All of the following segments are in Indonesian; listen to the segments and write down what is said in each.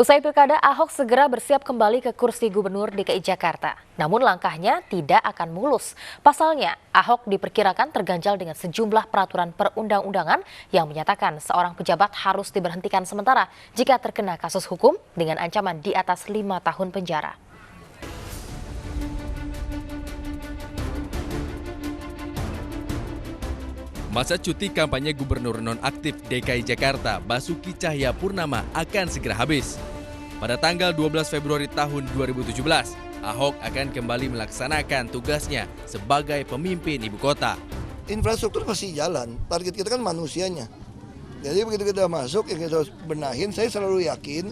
Usai pilkada, Ahok segera bersiap kembali ke kursi gubernur DKI Jakarta. Namun langkahnya tidak akan mulus. Pasalnya, Ahok diperkirakan terganjal dengan sejumlah peraturan perundang-undangan yang menyatakan seorang pejabat harus diberhentikan sementara jika terkena kasus hukum dengan ancaman di atas 5 tahun penjara. Masa cuti kampanye gubernur nonaktif DKI Jakarta Basuki Cahayapurnama akan segera habis. Pada tanggal 12 Februari tahun 2017, Ahok akan kembali melaksanakan tugasnya sebagai pemimpin ibu kota. Infrastruktur masih jalan, target kita kan manusianya. Jadi begitu kita masuk, yang kita harus benahin, saya selalu yakin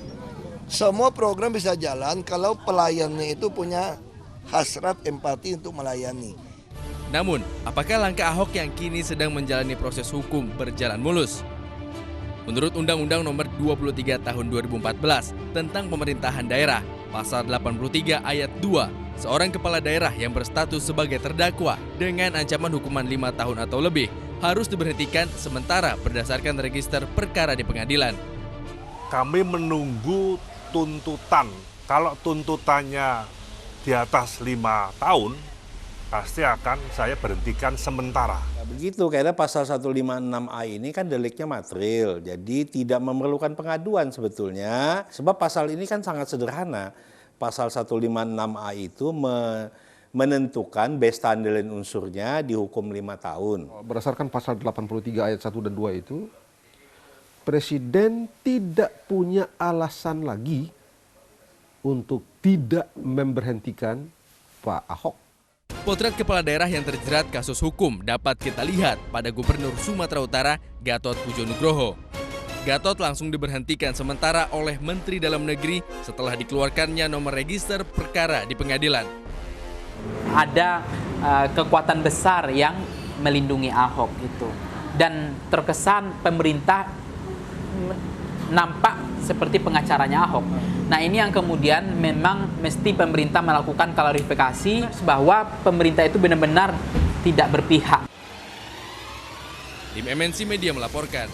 semua program bisa jalan kalau pelayannya itu punya hasrat empati untuk melayani. Namun, apakah langkah Ahok yang kini sedang menjalani proses hukum berjalan mulus? Menurut Undang-Undang Nomor 23 Tahun 2014 tentang Pemerintahan Daerah, Pasal 83 Ayat 2, seorang kepala daerah yang berstatus sebagai terdakwa dengan ancaman hukuman 5 tahun atau lebih harus diberhentikan sementara berdasarkan register perkara di pengadilan. Kami menunggu tuntutan. Kalau tuntutannya di atas 5 tahun, pasti akan saya berhentikan sementara. Ya begitu, karena pasal 156A ini kan deliknya material, jadi tidak memerlukan pengaduan sebetulnya. Sebab pasal ini kan sangat sederhana. Pasal 156A itu menentukan bestandelin unsurnya dihukum 5 tahun. Berdasarkan pasal 83 ayat 1 dan 2 itu, Presiden tidak punya alasan lagi untuk tidak memberhentikan Pak Ahok. Potret kepala daerah yang terjerat kasus hukum dapat kita lihat pada Gubernur Sumatera Utara Gatot Pujo Nugroho. Gatot langsung diberhentikan sementara oleh Menteri Dalam Negeri setelah dikeluarkannya nomor register perkara di pengadilan. Ada kekuatan besar yang melindungi Ahok itu, dan terkesan pemerintah nampak seperti pengacaranya Ahok. Nah, ini yang kemudian memang mesti pemerintah melakukan klarifikasi bahwa pemerintah itu benar-benar tidak berpihak. Tim MNC Media melaporkan.